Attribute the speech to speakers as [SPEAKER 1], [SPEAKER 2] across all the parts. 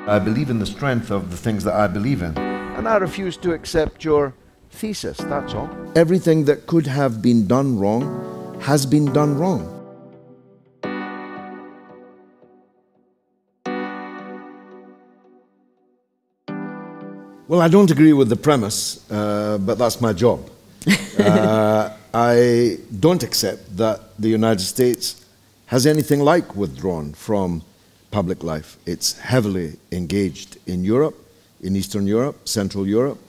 [SPEAKER 1] I believe in the strength of the things that I believe in. And I refuse to accept your thesis, that's all. Everything that could have been done wrong has been done wrong. Well, I don't agree with the premise, but that's my job. I don't accept that the United States has anything like withdrawn from public life. It's heavily engaged in Europe, in Eastern Europe, Central Europe,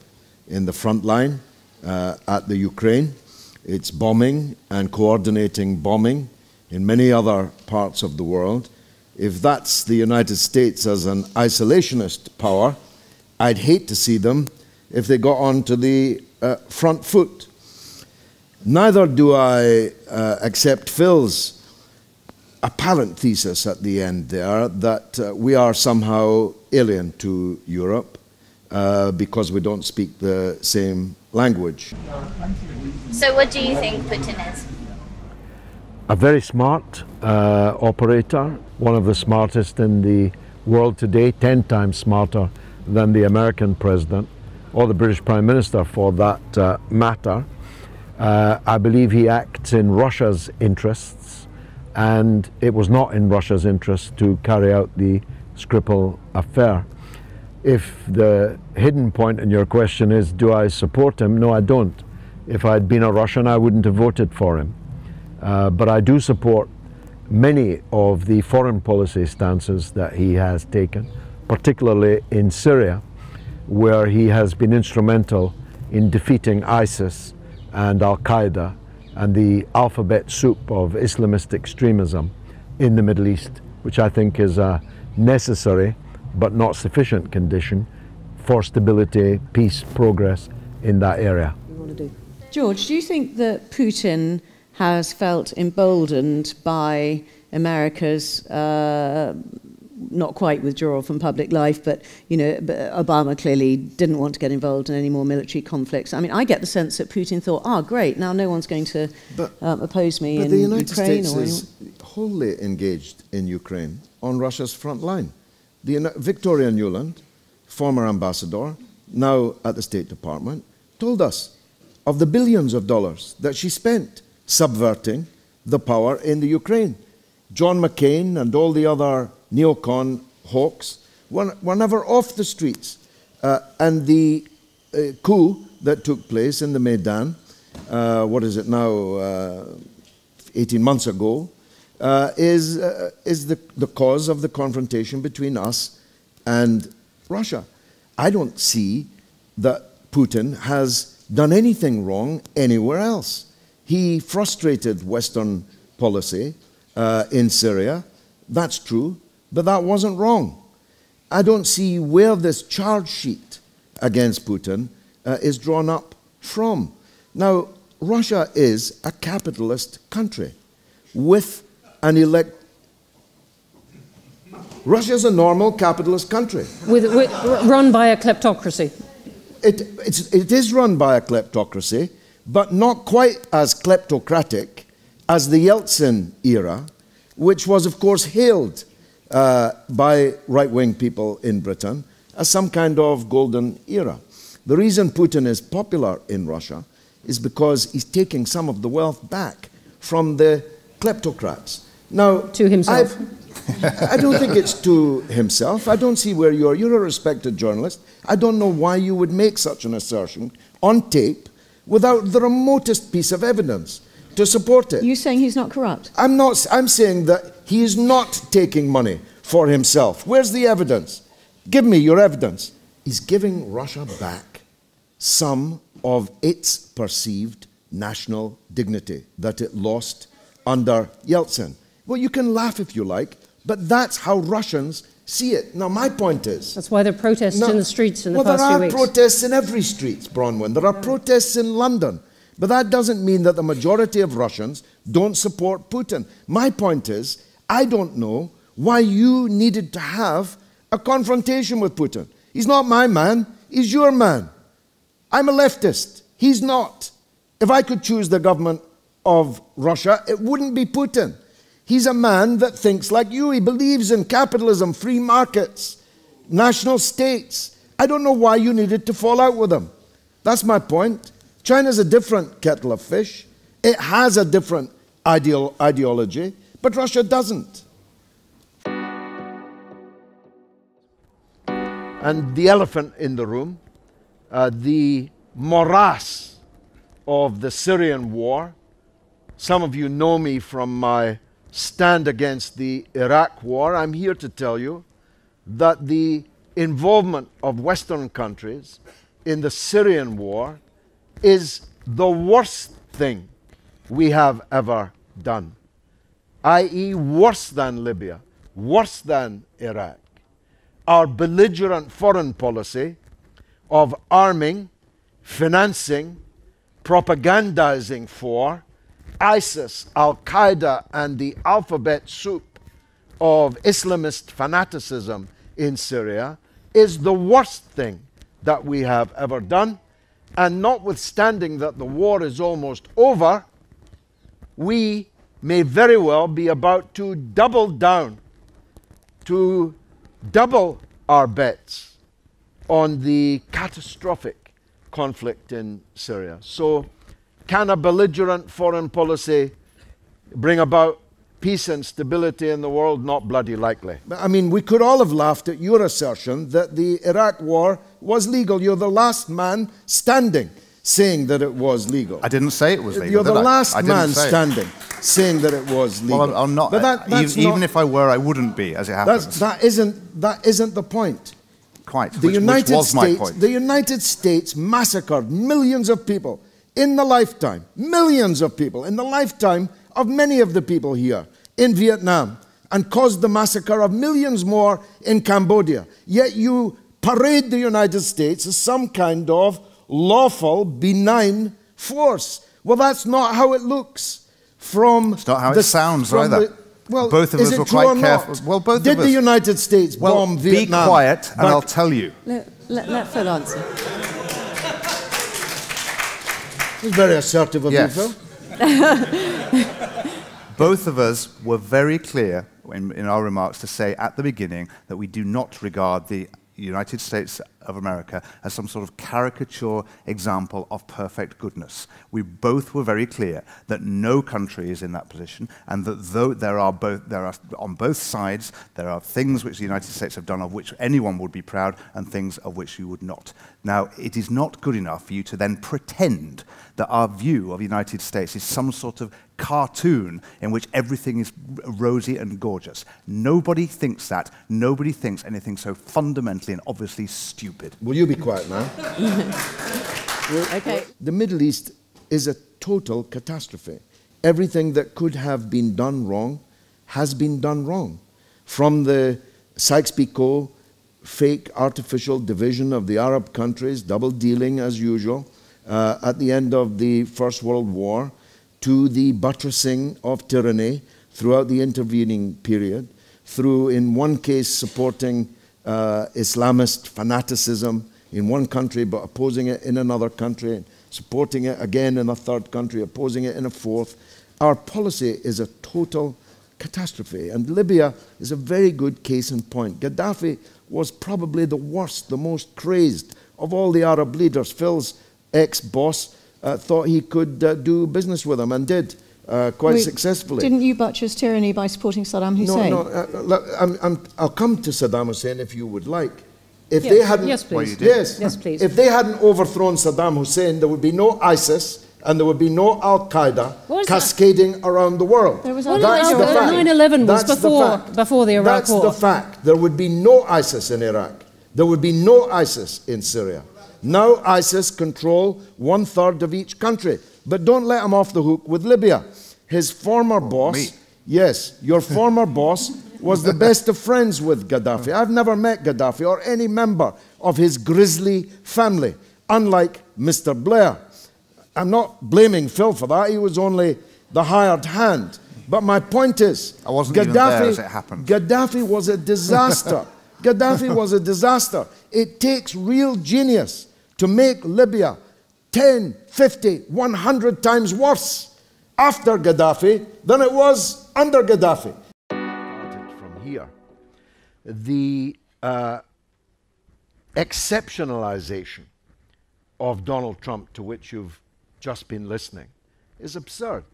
[SPEAKER 1] in the front line at the Ukraine. It's bombing and coordinating bombing in many other parts of the world. If that's the United States as an isolationist power, I'd hate to see them if they got onto the front foot. Neither do I accept Phil's apparent thesis at the end there that we are somehow alien to Europe because we don't speak the same language.
[SPEAKER 2] So what do you think Putin is?
[SPEAKER 3] A very smart operator, one of the smartest in the world today, 10 times smarter than the American president, or the British Prime Minister for that matter. I believe he acts in Russia's interests, and it was not in Russia's interest to carry out the Skripal affair. If the hidden point in your question is, do I support him? No, I don't. If I'd been a Russian, I wouldn't have voted for him. But I do support many of the foreign policy stances that he has taken, particularly in Syria, where he has been instrumental in defeating ISIS and Al-Qaeda and the alphabet soup of Islamist extremism in the Middle East, which I think is a necessary but not sufficient condition for stability, peace, progress in that area.
[SPEAKER 4] George, do you think that Putin has felt emboldened by America's not quite withdrawal from public life, but Obama clearly didn't want to get involved in any more military conflicts? I mean, I get the sense that Putin thought, great, now no one's going to oppose me in Ukraine.
[SPEAKER 1] But the United States is wholly engaged in Ukraine on Russia's front line. Victoria Nuland, former ambassador, now at the State Department, told us of the billions of dollars that she spent subverting the power in the Ukraine. John McCain and all the other neocon hawks were never off the streets. And the coup that took place in the Maidan, what is it now, 18 months ago, is the cause of the confrontation between us and Russia. I don't see that Putin has done anything wrong anywhere else. He frustrated Western policy in Syria. That's true, but that wasn't wrong. I don't see where this charge sheet against Putin is drawn up from. Now, Russia is a capitalist country with an Russia's a normal capitalist country.
[SPEAKER 5] Run by a kleptocracy.
[SPEAKER 1] It is run by a kleptocracy, but not quite as kleptocratic as the Yeltsin era, which was, of course, hailed by right-wing people in Britain as some kind of golden era. The reason Putin is popular in Russia is because he's taking some of the wealth back from the kleptocrats. Now,
[SPEAKER 5] to himself.
[SPEAKER 1] I don't think it's to himself. I don't see where you're a respected journalist. I don't know why you would make such an assertion on tape without the remotest piece of evidence to support it.
[SPEAKER 4] You're saying he's not corrupt?
[SPEAKER 1] I'm saying that he is not taking money for himself. Where's the evidence? Give me your evidence. He's giving Russia back some of its perceived national dignity that it lost under Yeltsin. Well, you can laugh if you like, but that's how Russians see it. Now, my point is...
[SPEAKER 5] That's why there are protests in the streets in the past few weeks.
[SPEAKER 1] Well, there are protests in every street, Bronwyn. There are protests in London. But that doesn't mean that the majority of Russians don't support Putin. My point is, I don't know why you needed to have a confrontation with Putin. He's not my man, he's your man. I'm a leftist, he's not. If I could choose the government of Russia, it wouldn't be Putin. He's a man that thinks like you. He believes in capitalism, free markets. national states. I don't know why you needed to fall out with them. That's my point. China's a different kettle of fish. It has a different ideology, but Russia doesn't.
[SPEAKER 3] And the elephant in the room, the morass of the Syrian war. Some of you know me from my stand against the Iraq war. I'm here to tell you that the involvement of Western countries in the Syrian war is the worst thing we have ever done, i.e. worse than Libya, worse than Iraq. Our belligerent foreign policy of arming, financing, propagandizing for ISIS, Al-Qaeda, and the alphabet soup of Islamist fanaticism in Syria is the worst thing that we have ever done. And notwithstanding that the war is almost over, we may very well be about to double down, to double our bets on the catastrophic conflict in Syria. So, can a belligerent foreign policy bring about peace and stability in the world? Not bloody likely.
[SPEAKER 1] I mean, we could all have laughed at your assertion that the Iraq war was legal. You're the last man standing saying that it was legal.
[SPEAKER 6] I didn't say it was legal.
[SPEAKER 1] You're the last man standing saying that it was legal.
[SPEAKER 6] Well, I'm not.
[SPEAKER 1] But
[SPEAKER 6] even if I were, I wouldn't be, as it happens.
[SPEAKER 1] That isn't the point.
[SPEAKER 6] Quite.
[SPEAKER 1] Which was my point. The United States massacred millions of people in the lifetime, millions of people in the lifetime of many of the people here in Vietnam, and caused the massacre of millions more in Cambodia. Yet you parade the United States as some kind of lawful, benign force. Well, that's not how it looks from...
[SPEAKER 6] It's not how it sounds either.
[SPEAKER 1] Well,
[SPEAKER 6] both of us were quite careful. Well, both
[SPEAKER 1] Did
[SPEAKER 6] of us.
[SPEAKER 1] the United States bomb Vietnam?
[SPEAKER 6] Be quiet, and I'll tell you.
[SPEAKER 4] Let Phil answer.
[SPEAKER 1] It was very assertive of you, Phil.
[SPEAKER 6] Both of us were very clear in our remarks to say at the beginning that we do not regard the United States of America as some sort of caricature example of perfect goodness. We both were very clear that no country is in that position, and that though there are on both sides, there are things which the United States have done of which anyone would be proud, and things of which you would not. Now, it is not good enough for you to then pretend that our view of the United States is some sort of cartoon in which everything is rosy and gorgeous. Nobody thinks that. Nobody thinks anything so fundamentally and obviously stupid.
[SPEAKER 1] Will you be quiet now?
[SPEAKER 4] Okay.
[SPEAKER 1] The Middle East is a total catastrophe. Everything that could have been done wrong has been done wrong. From the Sykes-Picot fake artificial division of the Arab countries, double dealing as usual, at the end of the First World War, to the buttressing of tyranny throughout the intervening period, through, in one case, supporting Islamist fanaticism in one country, but opposing it in another country, and supporting it again in a third country, opposing it in a fourth. Our policy is a total catastrophe, and Libya is a very good case in point. Gaddafi was probably the worst, the most crazed of all the Arab leaders. Phil's ex-boss thought he could do business with him, and did quite successfully.
[SPEAKER 4] Didn't you buttress tyranny by supporting Saddam Hussein?
[SPEAKER 1] No, I'll come to Saddam Hussein if you would like. If they hadn't,
[SPEAKER 5] yes, please.
[SPEAKER 4] Yes, please.
[SPEAKER 1] If they hadn't overthrown Saddam Hussein, there would be no ISIS and there would be no Al-Qaeda cascading around the world.
[SPEAKER 4] There was
[SPEAKER 1] That's the fact.
[SPEAKER 5] 9/11 was
[SPEAKER 1] That's
[SPEAKER 5] before the Iraq war.
[SPEAKER 1] That's the fact. There would be no ISIS in Iraq. There would be no ISIS in Syria. Now ISIS control 1/3 of each country. But don't let him off the hook with Libya. His former boss, yes, your former boss, was the best of friends with Gaddafi. I've never met Gaddafi or any member of his grisly family, unlike Mr. Blair. I'm not blaming Phil for that. He was only the hired hand. But my point is,
[SPEAKER 6] I wasn't even there as it happened.
[SPEAKER 1] Gaddafi was a disaster. Gaddafi was a disaster. It takes real genius to make Libya 10, 50, 100 times worse after Gaddafi than it was under Gaddafi.
[SPEAKER 3] From here, the exceptionalization of Donald Trump to which you've just been listening is absurd.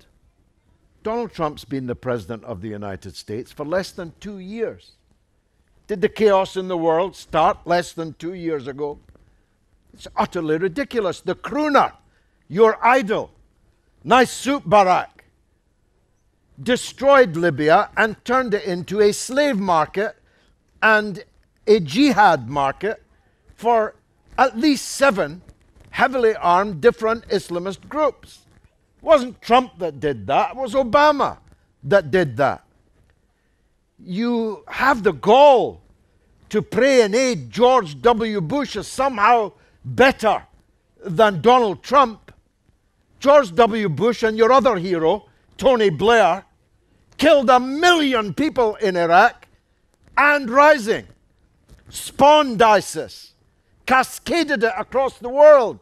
[SPEAKER 3] Donald Trump's been the President of the United States for less than 2 years. Did the chaos in the world start less than 2 years ago? It's utterly ridiculous. The crooner, your idol, nice soup Barack, destroyed Libya and turned it into a slave market and a jihad market for at least 7 heavily armed different Islamist groups. It wasn't Trump that did that, it was Obama that did that. You have the gall to pray and aid George W. Bush as somehow better than Donald Trump. George W. Bush and your other hero, Tony Blair, killed 1 million people in Iraq and rising, spawned ISIS, cascaded it across the world.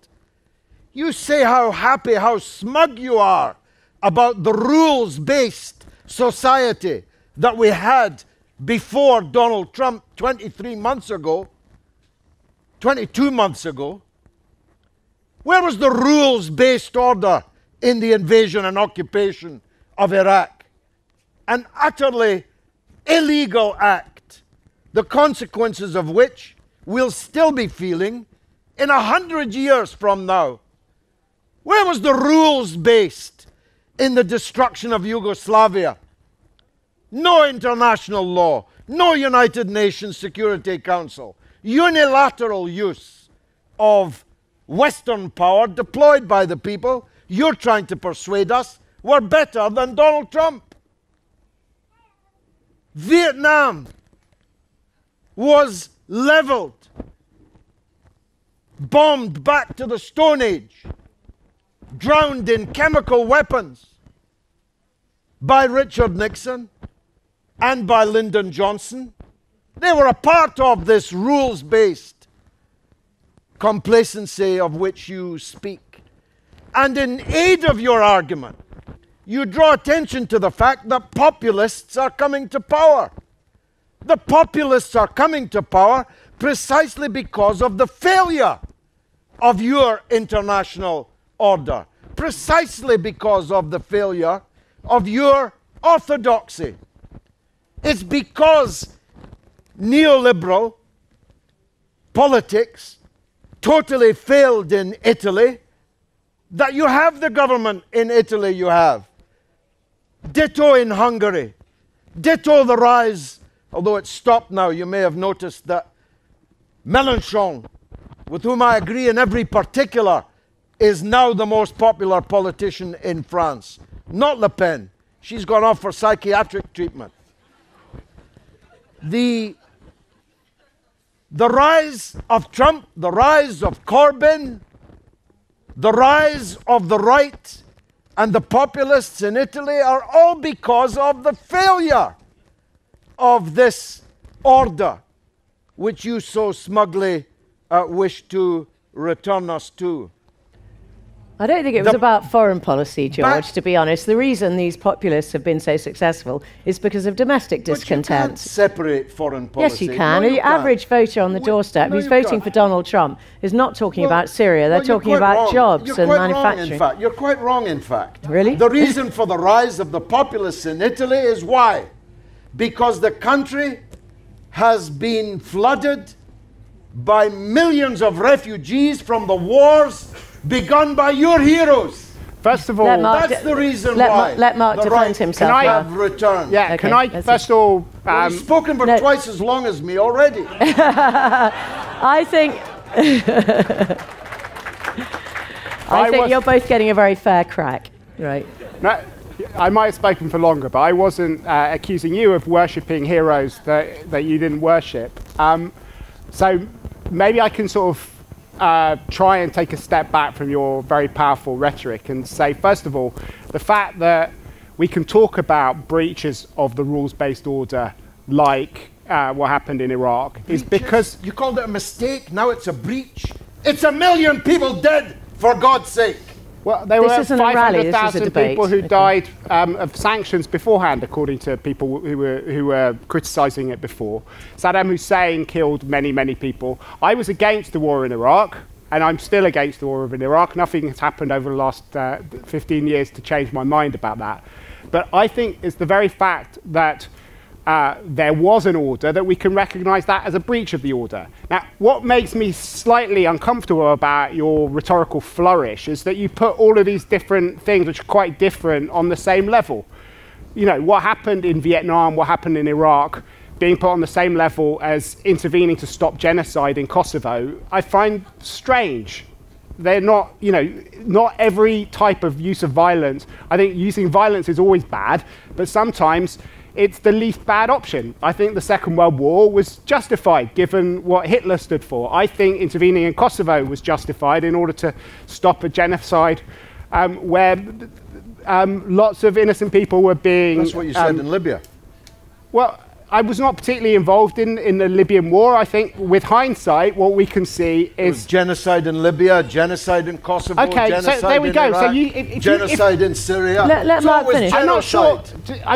[SPEAKER 3] You say how happy, how smug you are about the rules-based society that we had before Donald Trump 23 months ago, 22 months ago. Where was the rules-based order in the invasion and occupation of Iraq? An utterly illegal act, the consequences of which we'll still be feeling in 100 years from now. Where was the rules-based in the destruction of Yugoslavia? No international law, no United Nations Security Council, unilateral use of Western power deployed by the people you're trying to persuade us were better than Donald Trump. Vietnam was leveled, bombed back to the Stone Age, drowned in chemical weapons by Richard Nixon and by Lyndon Johnson. They were a part of this rules-based complacency of which you speak. And in aid of your argument, you draw attention to the fact that populists are coming to power. The populists are coming to power precisely because of the failure of your international order, precisely because of the failure of your orthodoxy. It's because neoliberal politics totally failed in Italy that you have the government in Italy you have. Ditto in Hungary. Ditto the rise, although it's stopped now, you may have noticed that Mélenchon, with whom I agree in every particular, is now the most popular politician in France. Not Le Pen. She's gone off for psychiatric treatment. The rise of Trump, the rise of Corbyn, the rise of the right and the populists in Italy are all because of the failure of this order, which you so smugly wish to return us to.
[SPEAKER 4] I don't think it was about foreign policy, George, to be honest. The reason these populists have been so successful is because of domestic discontent.
[SPEAKER 1] But you can't separate foreign policy.
[SPEAKER 4] Yes, you can. The average voter on the doorstep who's voting for Donald Trump is not talking about Syria. They're talking about jobs and manufacturing.
[SPEAKER 1] You're quite wrong, in fact.
[SPEAKER 4] Really?
[SPEAKER 1] The reason for the rise of the populists in Italy is why? Because the country has been flooded by millions of refugees from the wars begun by your heroes.
[SPEAKER 7] First of all,
[SPEAKER 1] that's the reason why.
[SPEAKER 4] Let Mark defend himself.
[SPEAKER 7] Can I
[SPEAKER 1] have returned?
[SPEAKER 7] Yeah, okay, can I first of all...
[SPEAKER 1] Well, you've spoken for twice as long as me already.
[SPEAKER 4] I think... I think you're both getting a very fair crack. Right.
[SPEAKER 7] No, I might have spoken for longer, but I wasn't accusing you of worshipping heroes that you didn't worship. So maybe I can sort of try and take a step back from your very powerful rhetoric and say, first of all, the fact that we can talk about breaches of the rules-based order like what happened in Iraq is because...
[SPEAKER 1] You called it a mistake, now it's a breach. It's 1 million people dead, for God's sake.
[SPEAKER 7] Well, there were
[SPEAKER 4] This isn't a rally, this is a
[SPEAKER 7] 500,000
[SPEAKER 4] debate.
[SPEAKER 7] people who
[SPEAKER 4] Okay.
[SPEAKER 7] died of sanctions beforehand, according to people who were criticising it before. Saddam Hussein killed many, many people. I was against the war in Iraq, and I'm still against the war in Iraq. Nothing has happened over the last 15 years to change my mind about that. But I think it's the very fact that there was an order that we can recognise that as a breach of the order. Now, what makes me slightly uncomfortable about your rhetorical flourish is that you put all of these different things, which are quite different, on the same level. You know, what happened in Vietnam, what happened in Iraq, being put on the same level as intervening to stop genocide in Kosovo, I find strange. They're not, you know, not every type of use of violence. I think using violence is always bad, but sometimes it's the least bad option. I think the Second World War was justified given what Hitler stood for. I think intervening in Kosovo was justified in order to stop a genocide where lots of innocent people were being...
[SPEAKER 1] That's what you said in Libya.
[SPEAKER 7] Well, I was not particularly involved in the Libyan war. I think with hindsight, what we can see is...
[SPEAKER 1] genocide in Libya, genocide in Kosovo,
[SPEAKER 7] okay,
[SPEAKER 1] genocide
[SPEAKER 7] so there we
[SPEAKER 1] in
[SPEAKER 7] go.
[SPEAKER 1] Iraq,
[SPEAKER 7] So if
[SPEAKER 1] genocide in Syria.
[SPEAKER 4] Let Mark finish.
[SPEAKER 7] I'm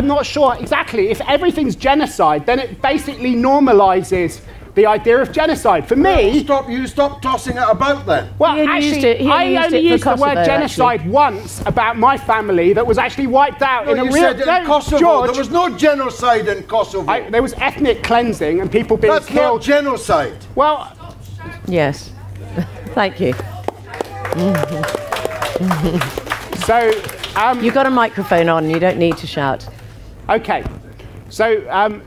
[SPEAKER 7] not sure exactly. If everything's genocide, then it basically normalises the idea of genocide. For me...
[SPEAKER 1] You stop tossing it about then.
[SPEAKER 7] Well,
[SPEAKER 4] He only
[SPEAKER 7] actually,
[SPEAKER 4] used
[SPEAKER 7] I
[SPEAKER 4] it for
[SPEAKER 7] only used the word
[SPEAKER 4] Kosovo,
[SPEAKER 7] genocide once about my family that was actually wiped out
[SPEAKER 1] No,
[SPEAKER 7] in a
[SPEAKER 1] you
[SPEAKER 7] real...
[SPEAKER 1] said in Kosovo.
[SPEAKER 7] George,
[SPEAKER 1] There was no genocide in Kosovo.
[SPEAKER 7] there was ethnic cleansing and people being
[SPEAKER 1] That's
[SPEAKER 7] killed.
[SPEAKER 1] not genocide.
[SPEAKER 7] Well,
[SPEAKER 4] Yes. Thank you.
[SPEAKER 7] so...
[SPEAKER 4] You've got a microphone on, you don't need to shout.
[SPEAKER 7] Okay, so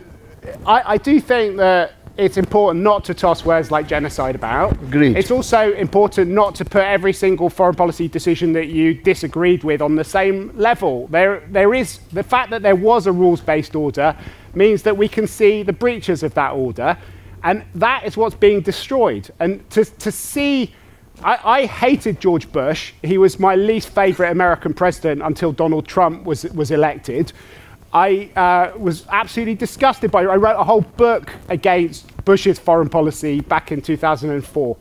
[SPEAKER 7] I do think that it's important not to toss words like genocide about.
[SPEAKER 1] Agreed.
[SPEAKER 7] It's also important not to put every single foreign policy decision that you disagreed with on the same level. There is the fact that there was a rules-based order means that we can see the breaches of that order, and that is what's being destroyed. And to see... I hated George Bush. He was my least favourite American president until Donald Trump was elected. I was absolutely disgusted by it. I wrote a whole book against Bush's foreign policy back in 2004.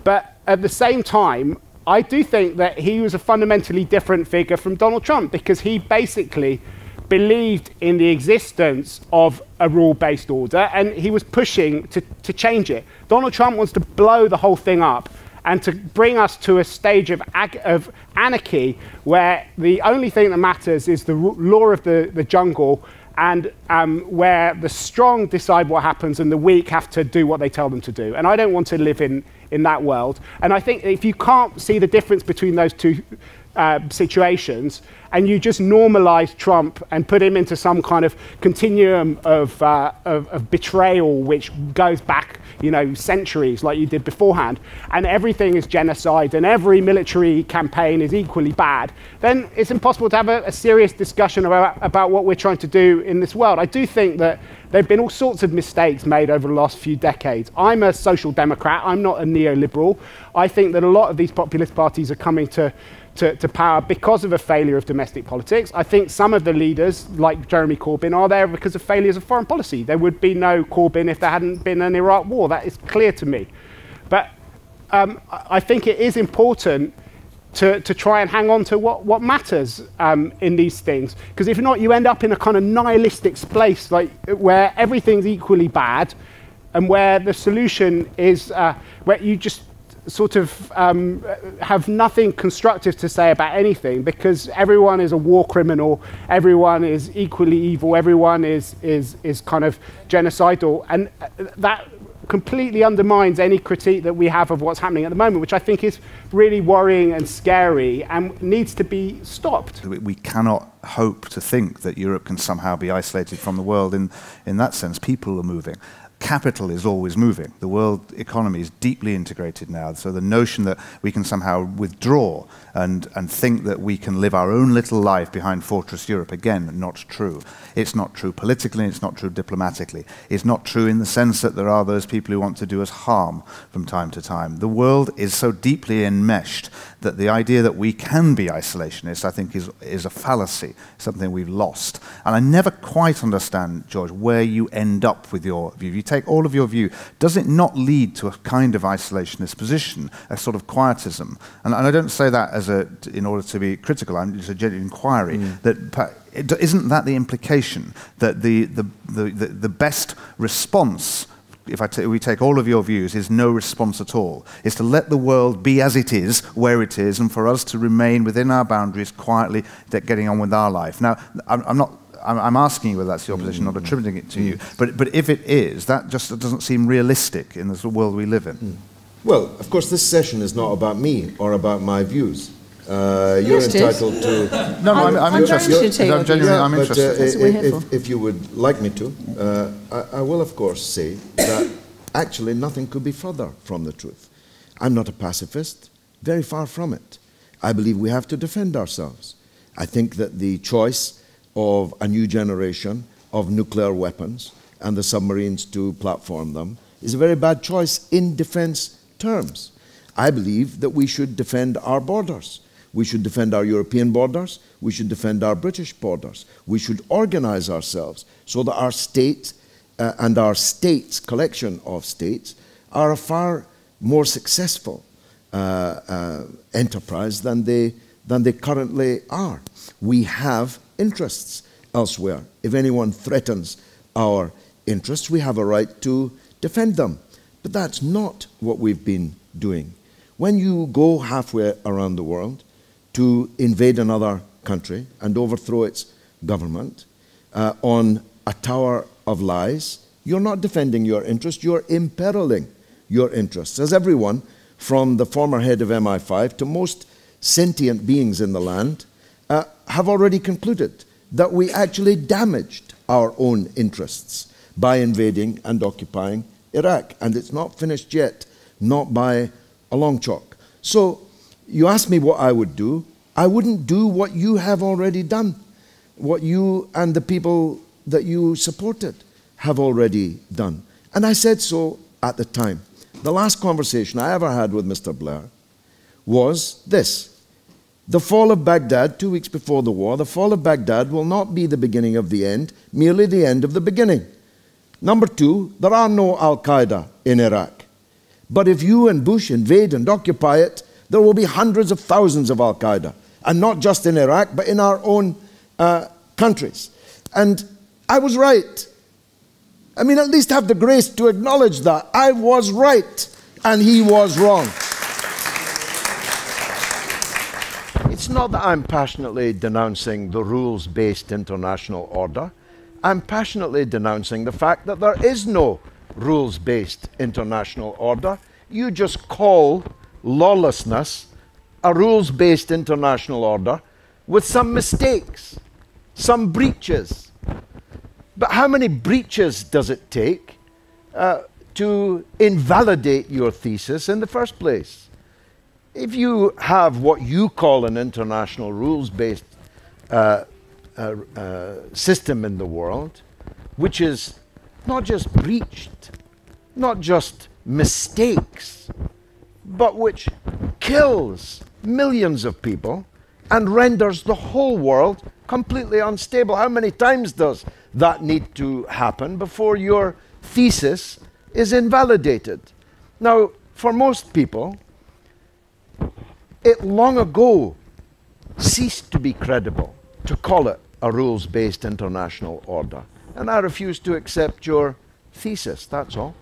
[SPEAKER 7] But at the same time, I do think that he was a fundamentally different figure from Donald Trump because he basically believed in the existence of a rule-based order and he was pushing to change it. Donald Trump wants to blow the whole thing up and to bring us to a stage of anarchy where the only thing that matters is the law of the jungle and where the strong decide what happens and the weak have to do what they tell them to do. And I don't want to live in that world. And I think if you can't see the difference between those two situations and you just normalize Trump and put him into some kind of continuum of betrayal which goes back, you know, centuries like you did beforehand, and everything is genocide and every military campaign is equally bad, then it's impossible to have a serious discussion about what we're trying to do in this world. I do think that there have been all sorts of mistakes made over the last few decades. I'm a social democrat, I'm not a neoliberal. I think that a lot of these populist parties are coming to power because of a failure of domestic politics. I think some of the leaders, like Jeremy Corbyn, are there because of failures of foreign policy. There would be no Corbyn if there hadn't been an Iraq war. That is clear to me. But I think it is important to try and hang on to what matters in these things. Because if not, you end up in a kind of nihilistic place, like where everything's equally bad and where the solution is where you just sort of have nothing constructive to say about anything because everyone is a war criminal, everyone is equally evil, everyone is kind of genocidal, and that completely undermines any critique that we have of what's happening at the moment, which I think is really worrying and scary and needs to be stopped.
[SPEAKER 6] We cannot hope to think that Europe can somehow be isolated from the world in that sense. People are moving. Capital is always moving. The world economy is deeply integrated now. So the notion that we can somehow withdraw and think that we can live our own little life behind Fortress Europe, again, not true. It's not true politically, it's not true diplomatically. It's not true in the sense that there are those people who want to do us harm from time to time. The world is so deeply enmeshed that the idea that we can be isolationists, I think, is a fallacy, something we've lost. And I never quite understand, George, where you end up with your view. You take all of your view, does it not lead to a kind of isolationist position, a sort of quietism? And I don't say that in order to be critical. It's a genuine inquiry. Isn't that the implication that the best response, if we take all of your views, is no response at all? Is to let the world be as it is, where it is, and for us to remain within our boundaries, quietly getting on with our life. Now, I'm asking you whether that's your position, not attributing it to you. But if it is, that just doesn't seem realistic in the world we live in.
[SPEAKER 1] Well, of course, this session is not about me or about my views. You're entitled to...
[SPEAKER 6] No, I'm interested. I'm genuinely
[SPEAKER 1] interested. If you would like me to, I will, of course, say that actually nothing could be further from the truth. I'm not a pacifist, very far from it. I believe we have to defend ourselves. I think that the choice of a new generation of nuclear weapons and the submarines to platform them is a very bad choice in defense terms. I believe that we should defend our borders. We should defend our European borders. We should defend our British borders. We should organize ourselves so that our state and our states, collection of states, are a far more successful enterprise than they currently are. We have interests elsewhere. If anyone threatens our interests, we have a right to defend them. But that's not what we've been doing. When you go halfway around the world to invade another country and overthrow its government on a tower of lies, you're not defending your interests, you're imperiling your interests. As everyone, from the former head of MI5 to most sentient beings in the land, have already concluded that we actually damaged our own interests by invading and occupying Iraq. And it's not finished yet, not by a long chalk. So you asked me what I would do. I wouldn't do what you have already done, what you and the people that you supported have already done. And I said so at the time. The last conversation I ever had with Mr. Blair was this. The fall of Baghdad, 2 weeks before the war, the fall of Baghdad will not be the beginning of the end, merely the end of the beginning. Number 2, there are no Al-Qaeda in Iraq. But if you and Bush invade and occupy it, there will be hundreds of thousands of Al-Qaeda. And not just in Iraq, but in our own countries. And I was right. I mean, at least have the grace to acknowledge that. I was right, and he was wrong. It's not that I'm passionately denouncing the rules-based international order. I'm passionately denouncing the fact that there is no rules-based international order. You just call lawlessness a rules-based international order with some mistakes, some breaches. But how many breaches does it take to invalidate your thesis in the first place? If you have what you call an international rules-based system in the world, which is not just breached, not just mistakes, but which kills millions of people and renders the whole world completely unstable. How many times does that need to happen before your thesis is invalidated? Now, for most people, it long ago ceased to be credible to call it a rules-based international order. And I refuse to accept your thesis, that's all.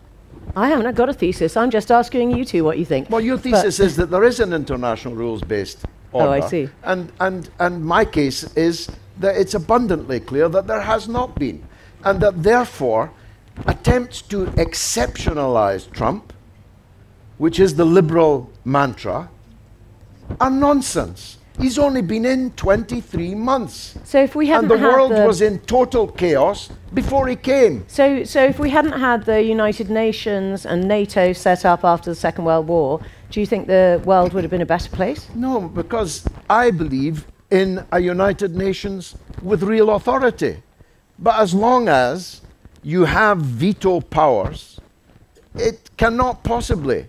[SPEAKER 5] I haven't got a thesis. I'm just asking you two what you think.
[SPEAKER 1] Well, your thesis is that there is an international rules-based order.
[SPEAKER 5] Oh, I see.
[SPEAKER 1] And my case is that it's abundantly clear that there has not been. And that therefore, attempts to exceptionalize Trump, which is the liberal mantra, are nonsense. He's only been in 23 months.
[SPEAKER 5] So if we hadn't
[SPEAKER 1] and the world was in total chaos before he came.
[SPEAKER 5] So if we hadn't had the United Nations and NATO set up after the Second World War, do you think the world would have been a better place?
[SPEAKER 1] No, because I believe in a United Nations with real authority. But as long as you have veto powers, it cannot possibly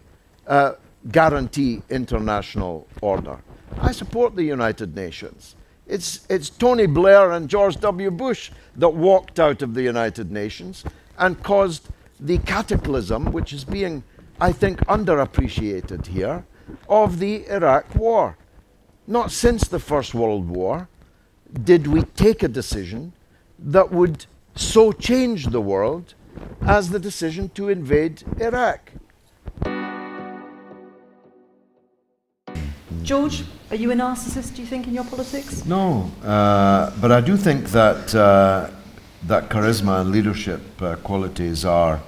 [SPEAKER 1] guarantee international order. I support the United Nations. It's Tony Blair and George W. Bush that walked out of the United Nations and caused
[SPEAKER 3] the cataclysm, which is being, I think, underappreciated here, of the Iraq War. Not since the First World War did we take a decision that would so change the world as the decision to invade Iraq.
[SPEAKER 8] George, are you a narcissist, do you think, in your politics?
[SPEAKER 3] No, but I do think that that charisma and leadership qualities are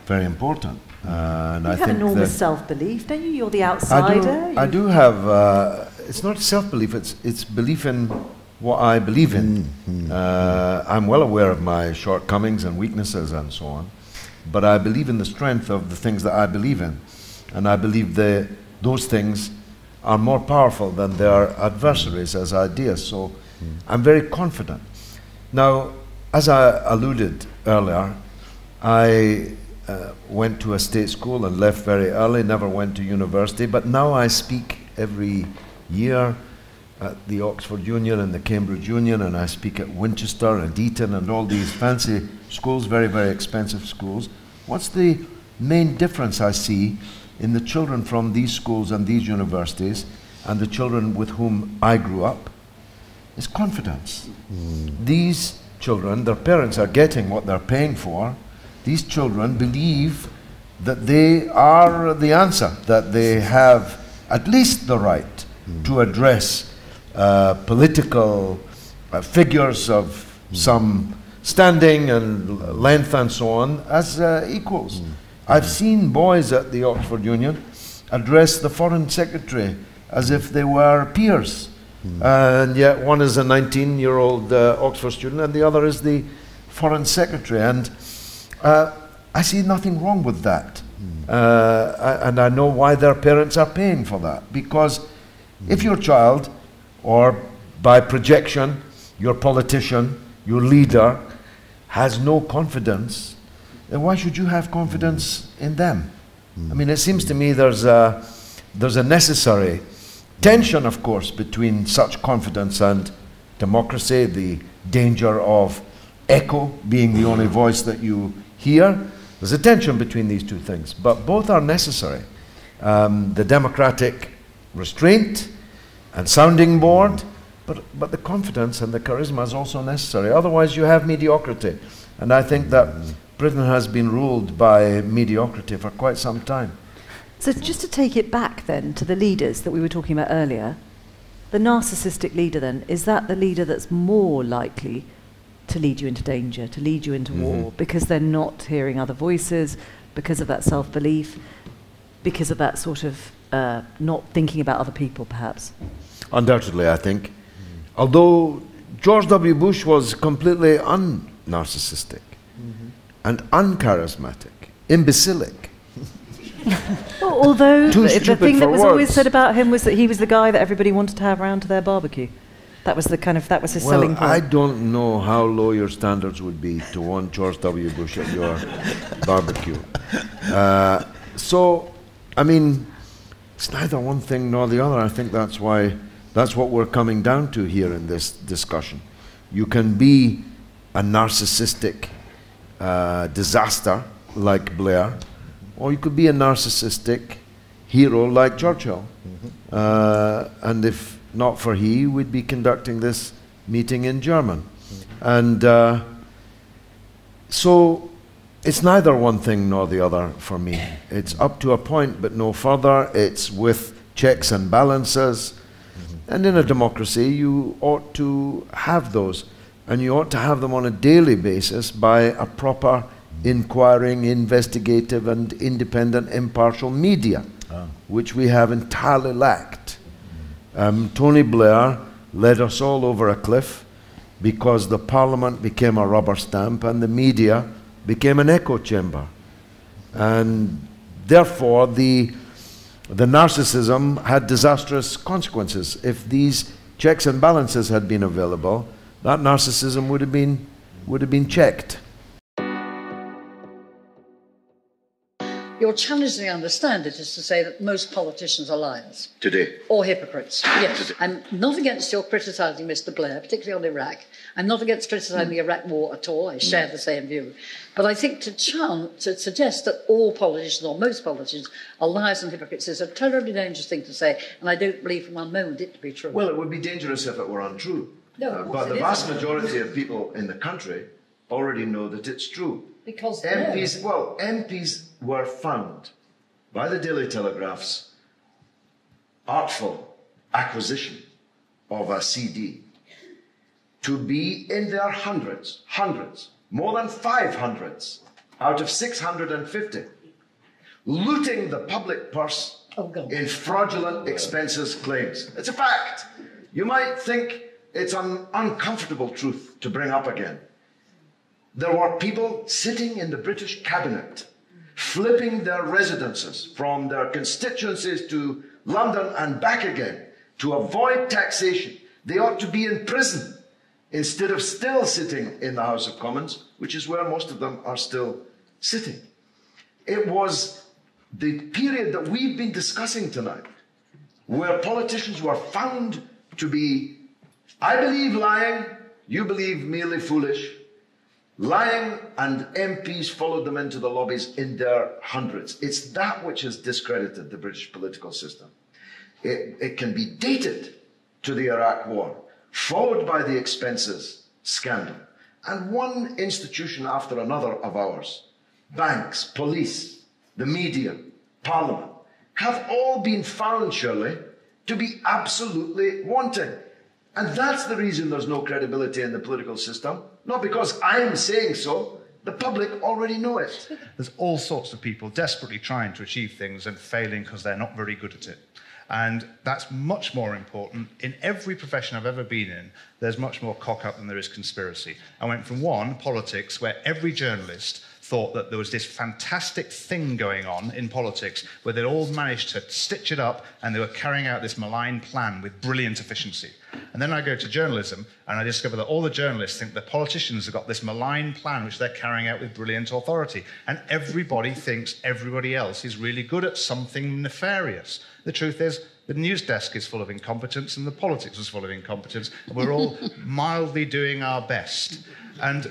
[SPEAKER 3] very important. And
[SPEAKER 8] you
[SPEAKER 3] I
[SPEAKER 8] have
[SPEAKER 3] think
[SPEAKER 8] enormous self-belief, don't you? You're the outsider.
[SPEAKER 3] I do have, it's not self-belief, it's belief in what I believe in. I'm well aware of my shortcomings and weaknesses and so on, but I believe in the strength of the things that I believe in. And I believe those things are more powerful than their adversaries as ideas. So I'm very confident. Now, as I alluded earlier, I went to a state school and left very early, never went to university, but now I speak every year at the Oxford Union and the Cambridge Union, and I speak at Winchester and Eton and all these fancy schools, very, very expensive schools. What's the main difference I see in the children from these schools and these universities and the children with whom I grew up? Is confidence. These children, their parents are getting what they're paying for. These children believe that they are the answer, that they have at least the right to address political figures of some standing and length and so on as equals. I've seen boys at the Oxford Union address the Foreign Secretary as if they were peers. And yet one is a 19-year-old Oxford student and the other is the Foreign Secretary. And I see nothing wrong with that. And I know why their parents are paying for that. Because if your child, or by projection, your politician, your leader, has no confidence, then why should you have confidence in them? I mean, it seems to me there's a necessary tension, of course, between such confidence and democracy, the danger of echo being the only voice that you hear. There's a tension between these two things, but both are necessary. The democratic restraint and sounding board, but the confidence and the charisma is also necessary. Otherwise you have mediocrity. And I think that Britain has been ruled by mediocrity for quite some time.
[SPEAKER 8] So just to take it back then to the leaders that we were talking about earlier, the narcissistic leader then, is that the leader that's more likely to lead you into danger, to lead you into war, because they're not hearing other voices, because of that self-belief, because of that sort of not thinking about other people, perhaps?
[SPEAKER 3] Undoubtedly, I think. Although George W. Bush was completely un-narcissistic and uncharismatic, imbecilic.
[SPEAKER 8] Well, although the thing that was
[SPEAKER 3] words.
[SPEAKER 8] always said about him was that he was the guy that everybody wanted to have around to their barbecue. That was his selling point.
[SPEAKER 3] I don't know how low your standards would be to want George W. Bush at your barbecue. So, I mean, it's neither one thing nor the other. I think that's what we're coming down to here in this discussion. You can be a narcissistic disaster like Blair, or you could be a narcissistic hero like Churchill. And if not for he, we'd be conducting this meeting in German. And so it's neither one thing nor the other for me. It's up to a point, but no further. It's with checks and balances. And in a democracy, you ought to have those. And you ought to have them on a daily basis by a proper inquiring, investigative, and independent, impartial media, which we have entirely lacked. Tony Blair led us all over a cliff because the Parliament became a rubber stamp and the media became an echo chamber. And therefore, the narcissism had disastrous consequences. If these checks and balances had been available, that narcissism would have been checked.
[SPEAKER 9] Your challenge, as I understand it, is to say that most politicians are liars.
[SPEAKER 1] Today.
[SPEAKER 9] Or hypocrites. Yes.
[SPEAKER 1] Today.
[SPEAKER 9] I'm not against your criticising Mr. Blair, particularly on Iraq. I'm not against criticising the Iraq war at all. I share the same view. But I think to suggest that all politicians or most politicians are liars and hypocrites is a terribly dangerous thing to say, and I don't believe for one moment it to be true.
[SPEAKER 1] Well, it would be dangerous if it were untrue.
[SPEAKER 9] No,
[SPEAKER 1] but the vast majority of people in the country already know that it's true.
[SPEAKER 9] Because
[SPEAKER 1] MPs were found by the Daily Telegraph's artful acquisition of a CD to be in their hundreds, more than 500s out of 650, looting the public purse in fraudulent expenses claims. It's a fact. You might think it's an uncomfortable truth to bring up again. There were people sitting in the British cabinet, flipping their residences from their constituencies to London and back again to avoid taxation. They ought to be in prison instead of still sitting in the House of Commons, which is where most of them are still sitting. It was the period that we've been discussing tonight, where politicians were found to be, I believe, lying, you believe merely foolish, lying, and MPs followed them into the lobbies in their hundreds. It's that which has discredited the British political system. It can be dated to the Iraq war, followed by the expenses scandal. And one institution after another of ours, banks, police, the media, parliament, have all been found, surely, to be absolutely wanting. And that's the reason there's no credibility in the political system. Not because I'm saying so, the public already know it.
[SPEAKER 6] There's all sorts of people desperately trying to achieve things and failing because they're not very good at it. And that's much more important. In every profession I've ever been in, there's much more cock-up than there is conspiracy. I went from one, politics, where every journalist thought that there was this fantastic thing going on in politics where they'd all managed to stitch it up and they were carrying out this malign plan with brilliant efficiency. And then I go to journalism and I discover that all the journalists think the politicians have got this malign plan which they're carrying out with brilliant authority. And everybody thinks everybody else is really good at something nefarious. The truth is, the news desk is full of incompetence and the politics is full of incompetence. And we're all mildly doing our best. And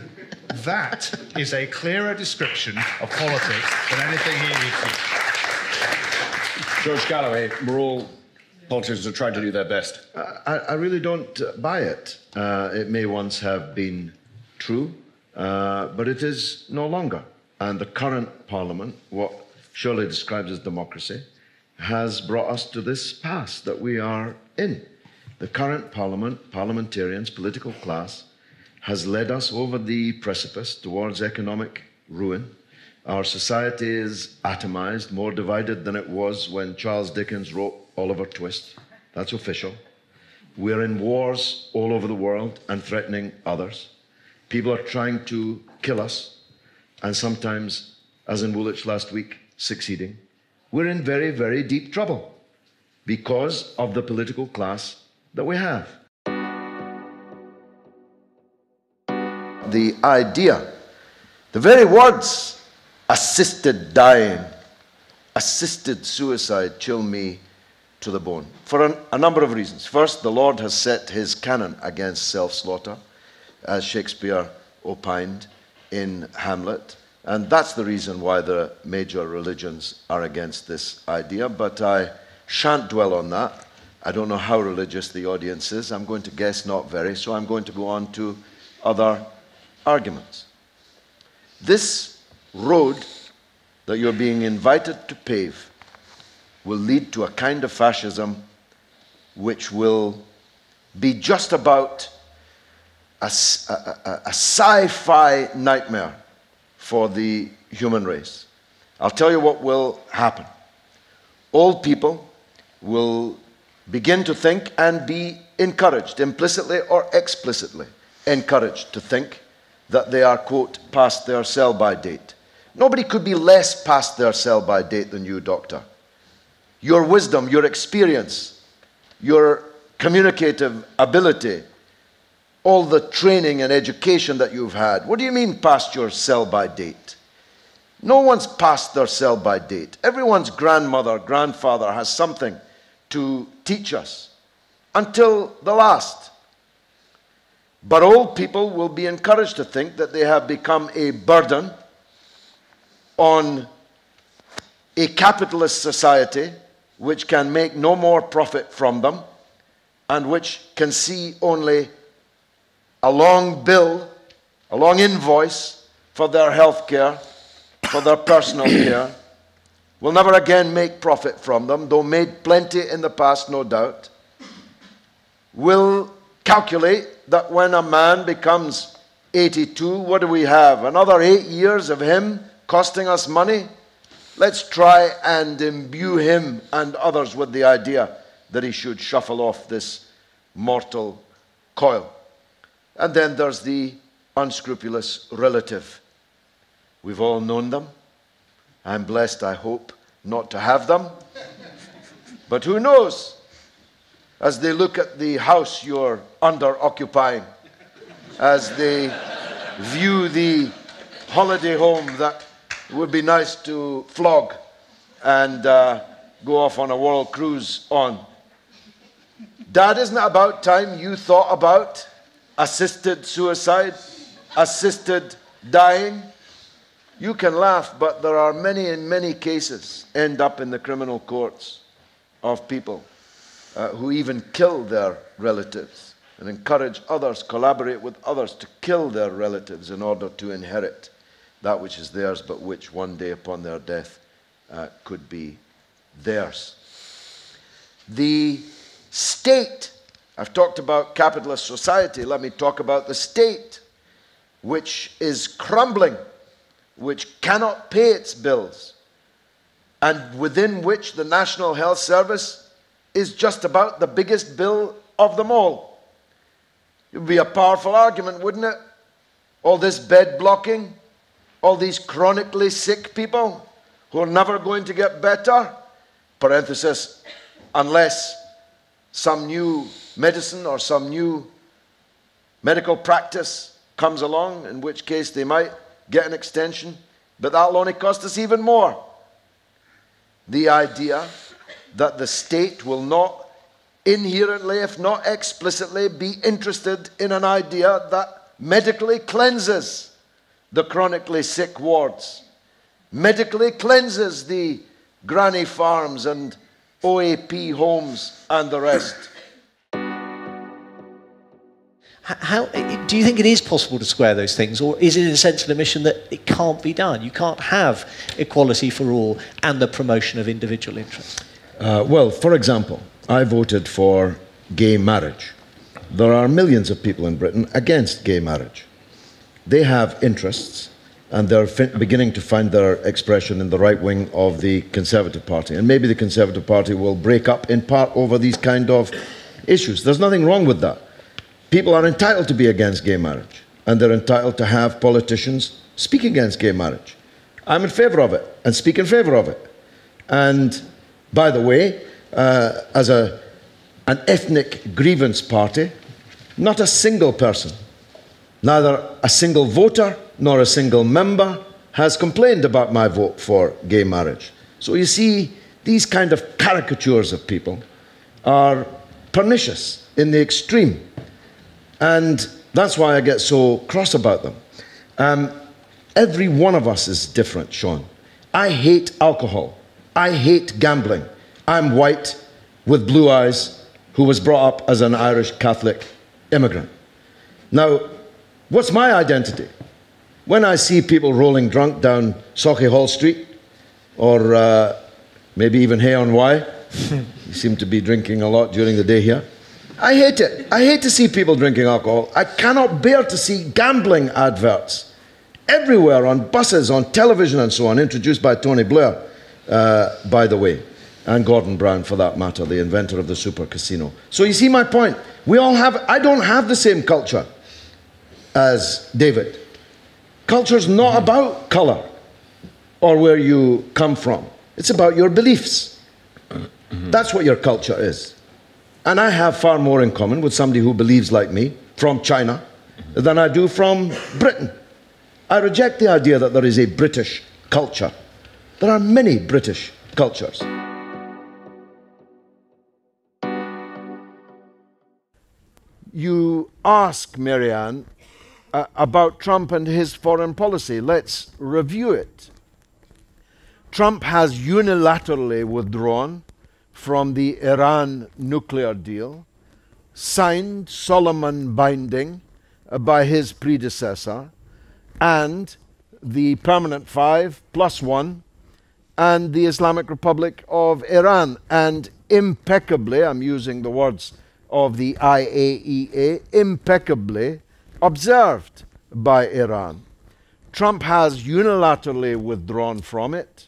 [SPEAKER 6] that is a clearer description of politics than anything he needs.
[SPEAKER 10] George Galloway, we're all politicians are trying to do their best.
[SPEAKER 1] I really don't buy it. It may once have been true, but it is no longer. And the current parliament, what Shirley describes as democracy, has brought us to this pass that we are in. The current parliament, parliamentarians, political class, has led us over the precipice towards economic ruin. Our society is atomized, more divided than it was when Charles Dickens wrote Oliver Twist. That's official. We're in wars all over the world and threatening others. People are trying to kill us, and sometimes, as in Woolwich last week, succeeding. We're in very, very deep trouble because of the political class that we have. The idea, the very words, assisted dying, assisted suicide, chill me to the bone, for a number of reasons. First, the Lord has set his canon against self-slaughter, as Shakespeare opined in Hamlet, and that's the reason why the major religions are against this idea, but I shan't dwell on that. I don't know how religious the audience is. I'm going to guess not very, so I'm going to go on to other arguments. This road that you're being invited to pave will lead to a kind of fascism which will be just about a sci-fi nightmare for the human race. I'll tell you what will happen. Old people will begin to think and be encouraged, implicitly or explicitly encouraged to think that they are, quote, past their sell-by date. Nobody could be less past their sell-by date than you, doctor. Your wisdom, your experience, your communicative ability, all the training and education that you've had. What do you mean past your sell-by date? No one's past their sell-by date. Everyone's grandmother, grandfather has something to teach us until the last. But old people will be encouraged to think that they have become a burden on a capitalist society which can make no more profit from them and which can see only a long bill, a long invoice for their health care, for their personal care, will never again make profit from them, though made plenty in the past, no doubt, will calculate that when a man becomes 82, what do we have? Another 8 years of him costing us money? Let's try and imbue him and others with the idea that he should shuffle off this mortal coil. And then there's the unscrupulous relative. We've all known them. I'm blessed, I hope, not to have them. But who knows? As they look at the house you're under-occupying, as they view the holiday home that would be nice to flog and go off on a world cruise on. Dad, isn't it about time you thought about assisted suicide, assisted dying? You can laugh, but there are many and many cases end up in the criminal courts of people who even kill their relatives and encourage others, collaborate with others to kill their relatives in order to inherit that which is theirs, but which one day upon their death could be theirs. The state, I've talked about capitalist society, let me talk about the state, which is crumbling, which cannot pay its bills, and within which the National Health Service is just about the biggest bill of them all. It would be a powerful argument, wouldn't it? All this bed blocking, all these chronically sick people who are never going to get better, parenthesis, unless some new medicine or some new medical practice comes along, in which case they might get an extension, but that'll only cost us even more. The idea that the state will not inherently, if not explicitly, be interested in an idea that medically cleanses the chronically sick wards, medically cleanses the granny farms and OAP homes and the rest.
[SPEAKER 11] How, do you think it is possible to square those things, or is it a sense of admission that it can't be done? You can't have equality for all and the promotion of individual interests?
[SPEAKER 1] Well, for example, I voted for gay marriage. There are millions of people in Britain against gay marriage. They have interests, and they're beginning to find their expression in the right wing of the Conservative Party. And maybe the Conservative Party will break up in part over these kind of issues. There's nothing wrong with that. People are entitled to be against gay marriage, and they're entitled to have politicians speak against gay marriage. I'm in favour of it, and speak in favour of it. And, by the way, as an ethnic grievance party, not a single person, neither a single voter nor a single member, has complained about my vote for gay marriage. So you see, these kind of caricatures of people are pernicious in the extreme. And that's why I get so cross about them. Every one of us is different, Sean. I hate alcohol. I hate gambling. I'm white with blue eyes who was brought up as an Irish Catholic immigrant. Now, what's my identity? When I see people rolling drunk down Sauchiehall Street, or maybe even Hay-on-Wye, you seem to be drinking a lot during the day here, I hate it. I hate to see people drinking alcohol. I cannot bear to see gambling adverts everywhere, on buses, on television and so on, introduced by Tony Blair, by the way, and Gordon Brown for that matter, the inventor of the super casino. So you see my point. We all have, I don't have the same culture as David. Culture's not about colour or where you come from. It's about your beliefs. That's what your culture is. And I have far more in common with somebody who believes like me from China than I do from Britain. I reject the idea that there is a British culture. There are many British cultures. You ask, Marianne, about Trump and his foreign policy. Let's review it. Trump has unilaterally withdrawn from the Iran nuclear deal, signed Solomon binding by his predecessor, and the Permanent Five +1, and the Islamic Republic of Iran, and impeccably, I'm using the words of the IAEA, impeccably observed by Iran. Trump has unilaterally withdrawn from it,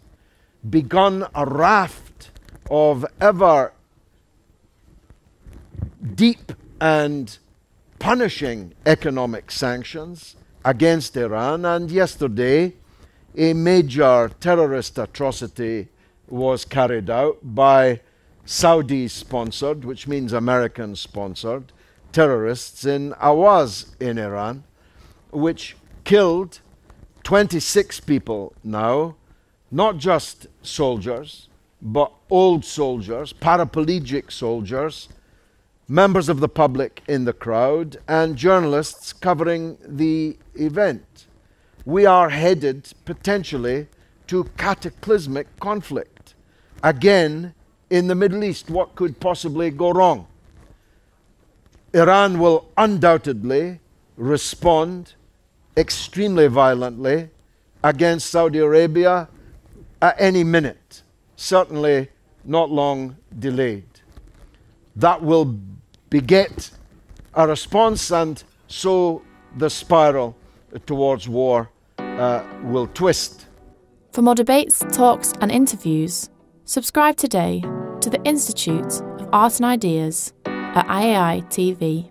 [SPEAKER 1] begun a raft of ever deep and punishing economic sanctions against Iran, and yesterday a major terrorist atrocity was carried out by Saudi-sponsored, which means American-sponsored, terrorists in Awaz in Iran, which killed 26 people now, not just soldiers, but old soldiers, paraplegic soldiers, members of the public in the crowd, and journalists covering the event. We are headed potentially to cataclysmic conflict. Again, in the Middle East, what could possibly go wrong? Iran will undoubtedly respond extremely violently against Saudi Arabia at any minute, certainly not long delayed. That will beget a response, and so the spiral towards war will twist.
[SPEAKER 12] For more debates, talks and interviews, subscribe today to the Institute of Art and Ideas at IAI TV.